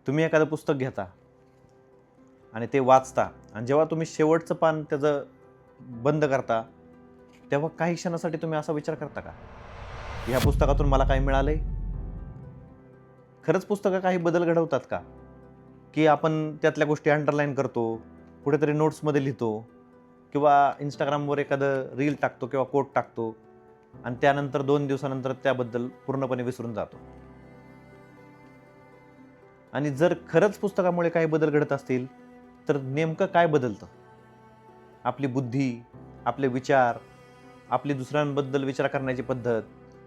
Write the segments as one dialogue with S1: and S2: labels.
S1: तुम्ही एखादं पुस्तक घेता आणि ते वाचता आणि जेव्हा तुम्ही शेवटचं पान त्याचं बंद करता तेव्हा काही क्षणासाठी तुम्ही असा विचार करता का ह्या पुस्तकातून मला काय मिळालंय? खरंच पुस्तकं काही बदल घडवतात का? की आपण त्यातल्या गोष्टी अंडरलाईन करतो, कुठेतरी नोट्समध्ये लिहितो किंवा इंस्टाग्रामवर एखादं रील टाकतो किंवा कोट टाकतो आणि त्यानंतर 2 दिवसानंतर त्याबद्दल पूर्णपणे विसरून जातो. आणि जर खरंच पुस्तकामुळे काही बदल घडत असतील तर नेमकं काय बदलतं? आपली बुद्धी, आपले विचार, आपली दुसऱ्यांबद्दल विचार करण्याची पद्धत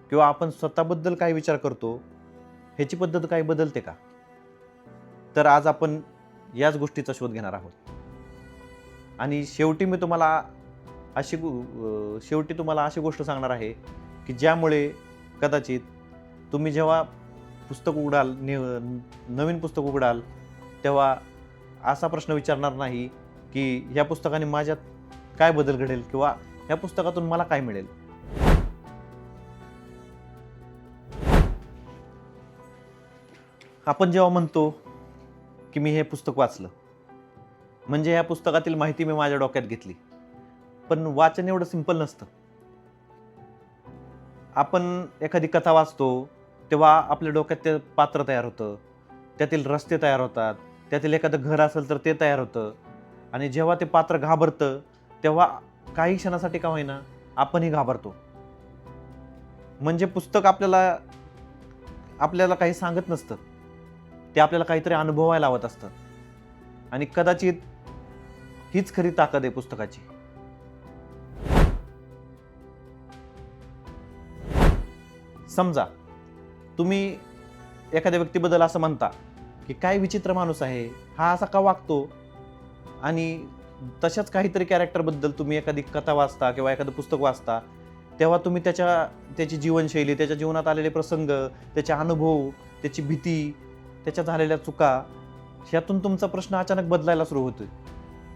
S1: किंवा आपण स्वतःबद्दल काय विचार करतो ह्याची पद्धत काही बदलते का? तर आज आपण याच गोष्टीचा शोध घेणार आहोत. आणि शेवटी तुम्हाला अशी गोष्ट सांगणार आहे की ज्यामुळे कदाचित तुम्ही जेव्हा नवीन पुस्तक उघडाल तेव्हा असा प्रश्न विचारणार नाही की या पुस्तकाने माझ्यात काय बदल घडेल किंवा या पुस्तकातून मला काय मिळेल. आपण जेव्हा म्हणतो की मी हे पुस्तक वाचलं म्हणजे या पुस्तकातील माहिती मी माझ्या डोक्यात घेतली, पण वाचन एवढं सिंपल नसतं. आपण एखादी कथा वाचतो तेव्हा आपल्या डोक्यात ते पात्र तयार होतं, त्यातील रस्ते तयार होतात, त्यातील एखादं घर असेल तर ते तयार होतं आणि जेव्हा ते पात्र घाबरतं तेव्हा काही क्षणासाठी का होईना आपणही घाबरतो. म्हणजे पुस्तक आपल्याला काही सांगत नसतं, ते आपल्याला काहीतरी अनुभवायला लावत असतं आणि कदाचित हीच खरी ताकद आहे पुस्तकाची. समजा तुम्ही एखाद्या व्यक्तीबद्दल असं म्हणता की काय विचित्र माणूस आहे, हा असा का वागतो, आणि तशाच काहीतरी कॅरेक्टरबद्दल तुम्ही एखादी कथा वाचता किंवा एखादं पुस्तक वाचता तेव्हा तुम्ही त्याची जीवनशैली, त्याच्या जीवनात आलेले प्रसंग, त्याचे अनुभव, त्याची भीती, त्याच्या झालेल्या चुका, ह्यातून तुमचा प्रश्न अचानक बदलायला सुरू होतोय.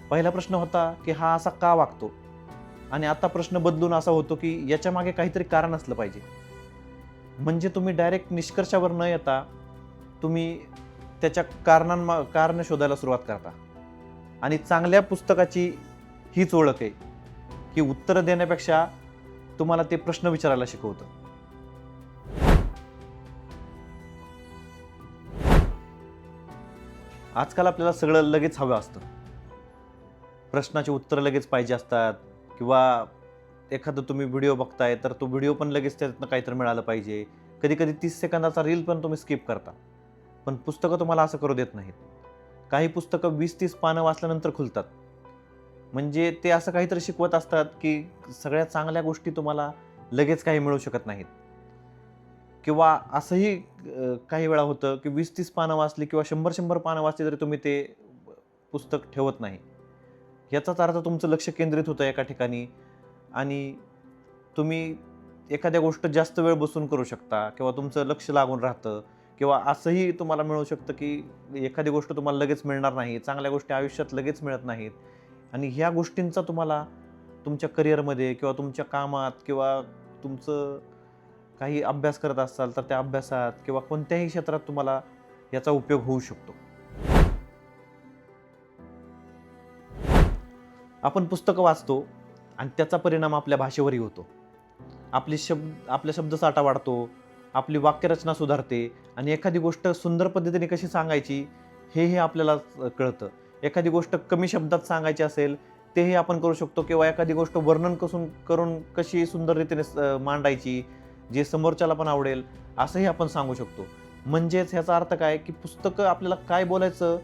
S1: पहिला प्रश्न होता की हा असा का वागतो, आणि आता प्रश्न बदलून असा होतो की याच्या मागे काहीतरी कारण असलं पाहिजे. म्हणजे तुम्ही डायरेक्ट निष्कर्षावर न येता तुम्ही त्याच्या कारण शोधायला सुरुवात करता. आणि चांगल्या पुस्तकाची हीच ओळख आहे की उत्तरं देण्यापेक्षा तुम्हाला ते प्रश्न विचारायला शिकवतं. आजकाल आपल्याला सगळं लगेच हवं असतं. प्रश्नाची उत्तरं लगेच पाहिजे असतात किंवा एखादं तुम्ही व्हिडिओ बघताय तर तो व्हिडिओ पण लगेच त्यातनं काहीतरी मिळालं पाहिजे. कधी कधी 30 सेकंदाचा रील पण तुम्ही स्किप करता. पण पुस्तकं तुम्हाला असं करू देत नाहीत. काही पुस्तकं 20-30 पानं वाचल्यानंतर खुलतात. म्हणजे ते असं काहीतरी शिकवत असतात की सगळ्या चांगल्या गोष्टी तुम्हाला लगेच काही मिळू शकत नाहीत. किंवा असंही काही वेळा होतं की 20-30 पानं वाचली किंवा 100-100 पानं वाचली तरी तुम्ही ते पुस्तक ठेवत नाही. याचाच अर्थ तुमचं लक्ष केंद्रित होतं एका ठिकाणी आणि तुम्ही एखाद्या गोष्ट जास्त वेळ बसून करू शकता किंवा तुमचं लक्ष लागून राहतं. किंवा असंही तुम्हाला मिळू शकतं की एखादी गोष्ट तुम्हाला लगेच मिळणार नाही, चांगल्या गोष्टी आयुष्यात लगेच मिळत नाहीत आणि ह्या गोष्टींचा तुम्हाला तुमच्या करिअरमध्ये किंवा तुमच्या कामात किंवा तुमचं काही अभ्यास करत असाल तर त्या अभ्यासात किंवा कोणत्याही क्षेत्रात तुम्हाला याचा उपयोग होऊ शकतो. आपण पुस्तकं वाचतो आणि त्याचा परिणाम आपल्या भाषेवरही होतो. आपल्या शब्दसाठा वाढतो, आपली वाक्यरचना सुधारते आणि एखादी गोष्ट सुंदर पद्धतीने कशी सांगायची हेही आपल्याला कळतं. एखादी गोष्ट कमी शब्दात सांगायची असेल तेही आपण करू शकतो किंवा एखादी गोष्ट वर्णन करून कशी सुंदर रीतीने मांडायची जे समोरच्याला पण आवडेल असंही आपण सांगू शकतो. म्हणजेच ह्याचा अर्थ काय की पुस्तकं आपल्याला काय बोलायचं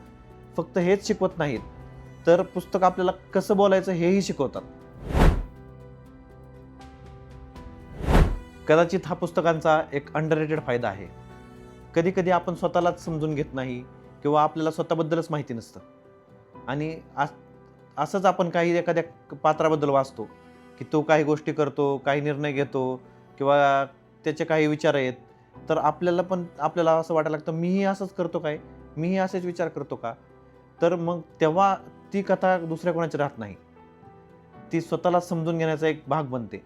S1: फक्त हेच शिकवत नाहीत, तर पुस्तक आपल्याला कसं बोलायचं हेही शिकवतात. कदाचित हा पुस्तकांचा एक अंडररेटेड फायदा आहे. कधी कधी आपण स्वतःलाच समजून घेत नाही किंवा आपल्याला स्वतःबद्दलच माहिती नसतं आणि असंच आपण काही एखाद्या पात्राबद्दल वाचतो की तो काही गोष्टी करतो, काही निर्णय घेतो किंवा त्याचे काही विचार आहेत, तर आपल्याला असं वाटायला लागतं मीही असंच करतो काय, मीही असेच विचार करतो का. तर मग तेव्हा ती कथा दुसऱ्या कोणाची राहत नाही, ती स्वतःला समजून घेण्याचा एक भाग बनते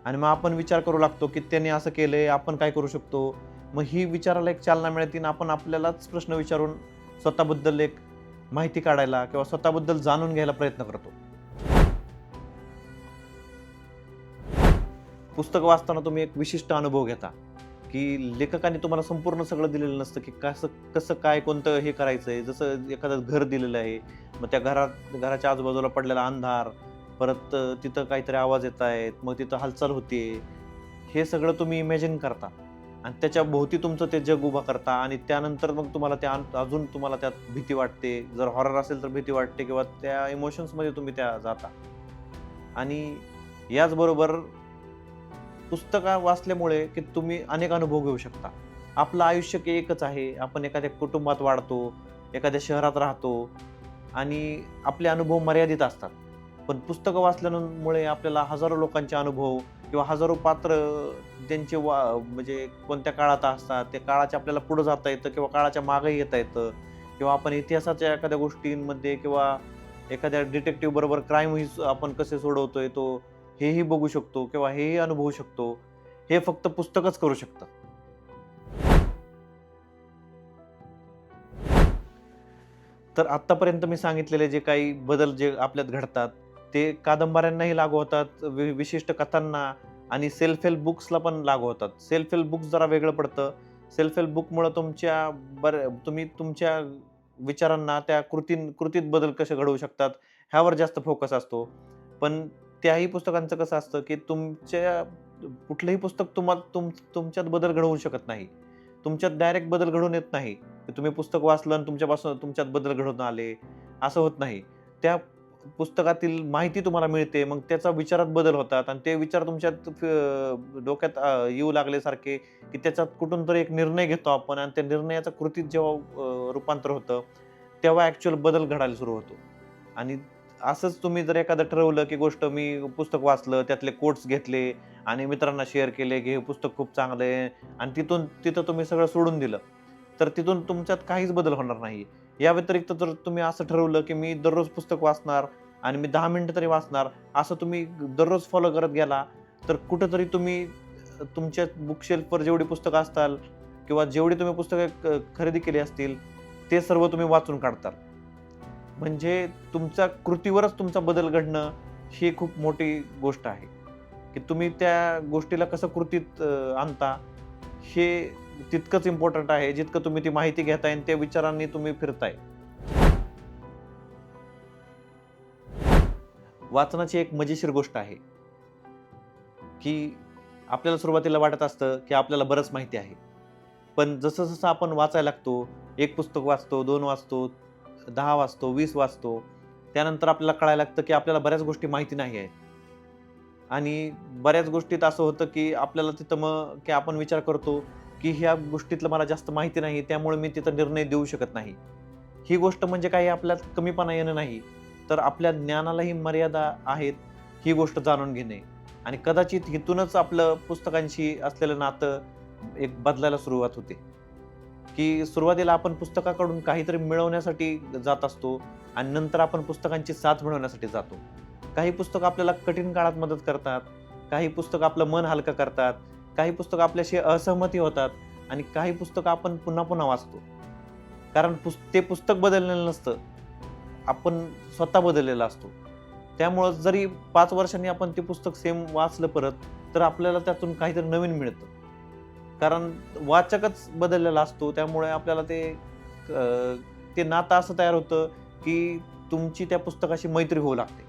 S1: आणि मग आपण विचार करू लागतो की त्याने असं केलंय, आपण काय करू शकतो. मग ही विचाराला एक चालना मिळते आणि आपण आपल्यालाच प्रश्न विचारून स्वतःबद्दल एक माहिती काढायला किंवा स्वतःबद्दल जाणून घ्यायला प्रयत्न करतो. पुस्तक वाचताना तुम्ही एक विशिष्ट अनुभव घेता, की लेखकाने तुम्हाला संपूर्ण सगळं दिलेलं नसतं, की कसं कसं काय कोणतं हे करायचंय. जसं एखादं घर दिलेलं आहे, मग त्या घराच्या आजूबाजूला पडलेला अंधार, परत तिथं काहीतरी आवाज येत आहेत, मग तिथं हालचाल होते, हे सगळं तुम्ही इमॅजिन करता आणि त्याच्या भोवती तुमचं ते जग उभा करता आणि त्यानंतर मग तुम्हाला अजून तुम्हाला त्यात भीती वाटते. जर हॉरर असेल तर भीती वाटते किंवा त्या इमोशन्समध्ये तुम्ही त्या जाता. आणि याचबरोबर पुस्तकं वाचल्यामुळे की तुम्ही अनेक अनुभव घेऊ शकता. आपलं आयुष्य की एकच आहे. आपण एखाद्या कुटुंबात वाढतो, एखाद्या शहरात राहतो आणि आपले अनुभव मर्यादित असतात. पण पुस्तकं वाचल्यामुळे आपल्याला हजारो लोकांचे अनुभव किंवा हजारो पात्र त्यांचे म्हणजे कोणत्या काळात असतात, त्या काळाच्या आपल्याला पुढे जाता येतं किंवा काळाच्या मागे येता येतं किंवा आपण इतिहासाच्या एखाद्या गोष्टींमध्ये किंवा एखाद्या डिटेक्टिव्ह बरोबर क्राईम आपण कसे सोडवतोय तो हेही बघू शकतो किंवा हेही अनुभवू शकतो. हे फक्त पुस्तकच करू शकतं. तर आत्तापर्यंत मी सांगितलेले जे काही बदल जे आपल्यात घडतात, ते कादंबऱ्यांनाही लागू होतात, विशिष्ट कथांना आणि सेल्फ हेल्प बुक्सला पण लागू होतात. सेल्फ हेल्प बुक्स जरा वेगळं पडतं. सेल्फ हेल्प बुकमुळं तुम्ही तुमच्या विचारांना त्या कृतीत बदल कसे घडवू शकतात, ह्यावर जास्त फोकस असतो. पण त्याही पुस्तकांचं कसं असतं, की कुठलंही पुस्तक तुमच्यात बदल घडवू शकत नाही. तुमच्यात डायरेक्ट बदल घडवून येत नाही. की तुम्ही पुस्तक वाचलं आणि तुमच्यात बदल घडवून आले, असं होत नाही. त्या पुस्तकातील माहिती तुम्हाला मिळते, मग त्याचा विचारात बदल होतात आणि ते विचार तुमच्यात डोक्यात येऊ लागल्यासारखे, की त्याच्यात कुठून तरी एक निर्णय घेतो आपण आणि त्या निर्णयाचं कृतीत जेव्हा रूपांतर होतं, तेव्हा ॲक्चुअल बदल घडायला सुरू होतो. आणि असंच तुम्ही जर एखादं ठरवलं, की गोष्ट मी पुस्तक वाचलं, त्यातले कोट्स घेतले आणि मित्रांना शेअर केले, की हे पुस्तक खूप चांगलं आहे आणि तिथं तुम्ही सगळं सोडून दिलं, तर तिथून तुमच्यात काहीच बदल होणार नाही. या व्यतिरिक्त जर तुम्ही असं ठरवलं, की मी दररोज पुस्तक वाचणार आणि मी 10 मिनिटं तरी वाचणार, असं तुम्ही दररोज फॉलो करत गेला, तर कुठेतरी तुम्ही तुमच्या बुकशेल्फवर जेवढी पुस्तकं असतील किंवा जेवढी तुम्ही पुस्तकं खरेदी केली असतील, ते सर्व तुम्ही वाचून काढताल. म्हणजे तुमच्या कृतीवरच तुमचा बदल घडणं ही खूप मोठी गोष्ट आहे, की तुम्ही त्या गोष्टीला कसं कृतीत आणता हे तितकंच इम्पॉर्टंट आहे, जितकं तुम्ही ती माहिती घेताय आणि त्या विचारांनी तुम्ही फिरताय. वाचनाची एक मजेशीर गोष्ट आहे, की आपल्याला सुरुवातीला वाटत असतं, की आपल्याला बरंच माहिती आहे. पण जसं-जसं आपण वाचायला लागतो, 1 पुस्तक वाचतो, 2 वाचतो, 10 वाचतो, 20 वाचतो, त्यानंतर आपल्याला कळायला लागतं, की आपल्याला बऱ्याच गोष्टी माहिती नाही आहेत. आणि बऱ्याच गोष्टीत असं होतं, की आपल्याला तिथं मग की आपण विचार करतो, की ह्या गोष्टीतलं मला जास्त माहिती नाही, त्यामुळे मी तिथं निर्णय देऊ शकत नाही. ही गोष्ट म्हणजे काही आपल्यात कमीपणा येणं नाही, तर आपल्या ज्ञानालाही मर्यादा आहेत, ही गोष्ट जाणून घेणे. आणि कदाचित इथूनच आपलं पुस्तकांशी असलेलं नातं एक बदलायला सुरुवात होते, की सुरुवातीला आपण पुस्तकाकडून काहीतरी मिळवण्यासाठी जात असतो आणि नंतर आपण पुस्तकांची साथ मिळवण्यासाठी जातो. काही पुस्तकं आपल्याला कठीण काळात मदत करतात, काही पुस्तकं आपलं मन हलकं करतात, काही पुस्तकं आपल्याशी असहमती होतात आणि काही पुस्तकं आपण पुन्हा पुन्हा वाचतो. कारण ते पुस्तक बदललेलं नसतं, आपण स्वतः बदललेला असतो. त्यामुळं जरी 5 वर्षांनी आपण ते पुस्तक सेम वाचलं परत, तर आपल्याला त्यातून काहीतरी नवीन मिळतं. कारण वाचकच बदललेला असतो, त्यामुळे आपल्याला ते नातं असं तयार होतं, की तुमची त्या पुस्तकाशी मैत्री होऊ लागते.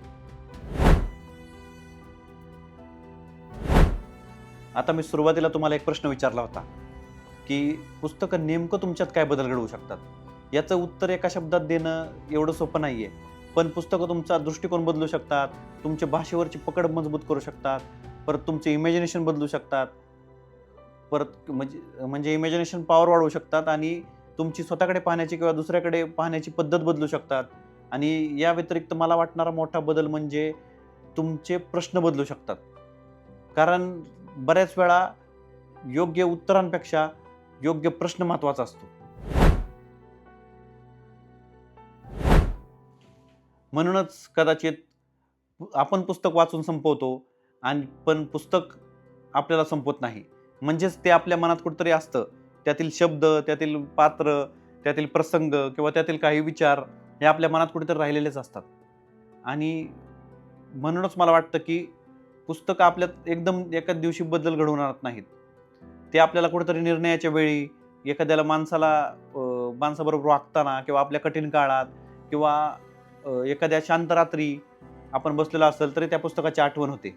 S1: आता मी सुरुवातीला तुम्हाला एक प्रश्न विचारला होता, की पुस्तकं नेमकं तुमच्यात काय बदल घडवू शकतात? याचं उत्तर एका शब्दात देणं एवढं सोपं नाहीये. पण पुस्तकं तुमचा दृष्टिकोन बदलू शकतात, तुमच्या भाषेवरची पकड मजबूत करू शकतात, परत तुमचे इमॅजिनेशन बदलू शकतात, परत म्हणजे इमॅजिनेशन पॉवर वाढवू शकतात आणि तुमची स्वतःकडे पाहण्याची किंवा दुसऱ्याकडे पाहण्याची पद्धत बदलू शकतात. आणि या व्यतिरिक्त मला वाटणारा मोठा बदल म्हणजे तुमचे प्रश्न बदलू शकतात. कारण बऱ्याच वेळा योग्य उत्तरांपेक्षा योग्य प्रश्न महत्त्वाचा असतो. म्हणूनच कदाचित आपण पुस्तक वाचून संपवतो आणि पण पुस्तक आपल्याला संपवत नाही. म्हणजेच ते आपल्या मनात कुठेतरी असतं. त्यातील शब्द, त्यातील पात्र, त्यातील प्रसंग किंवा त्यातील काही विचार हे आपल्या मनात कुठेतरी राहिलेलेच असतात. आणि म्हणूनच मला वाटतं की पुस्तकं आपल्यात एकदम एकाच दिवशी बदल घडवून आणत नाहीत. ते आपल्याला कुठेतरी निर्णयाच्या वेळी एखाद्याला माणसाबरोबर वागताना किंवा आपल्या कठीण काळात किंवा एखाद्या शांत रात्री आपण बसलेलो असेल तरी त्या पुस्तकाची आठवण होते.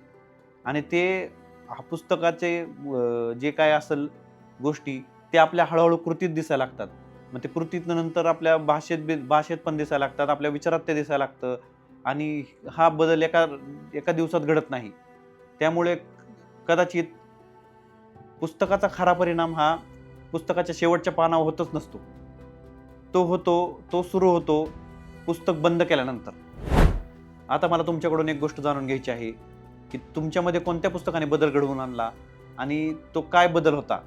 S1: आणि ते पुस्तकाचे जे काय असेल गोष्टी ते आपल्या हळूहळू कृतीत दिसायला लागतात. मग ते कृतीत नंतर आपल्या भाषेत पण दिसायला लागतात, आपल्या विचारात ते दिसायला लागतं. आणि हा बदल एका एका दिवसात घडत नाही. त्यामुळे कदाचित पुस्तकाचा खरा परिणाम हा पुस्तकाच्या शेवटच्या पानावर होतच नसतो. तो सुरू होतो पुस्तक बंद केल्यानंतर. आता मला तुमच्याकडून एक गोष्ट जाणून घ्यायची आहे की तुमच्यामध्ये कोणत्या पुस्तकाने बदल घडवून आणला आणि तो काय बदल होता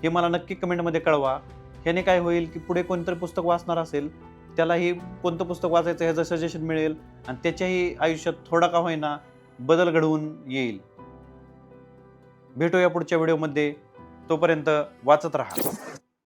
S1: हे मला नक्की कमेंटमध्ये कळवा. ह्याने काय होईल की पुढे कोणतरी पुस्तक वाचणार असेल त्यालाही कोणतं पुस्तक वाचायचं ह्याचं सजेशन मिळेल आणि त्याच्याही आयुष्यात थोडा का होईना बदल घडवून येईल. भेटूया पुढच्या व्हिडिओमध्ये. तोपर्यंत वाचत राहा.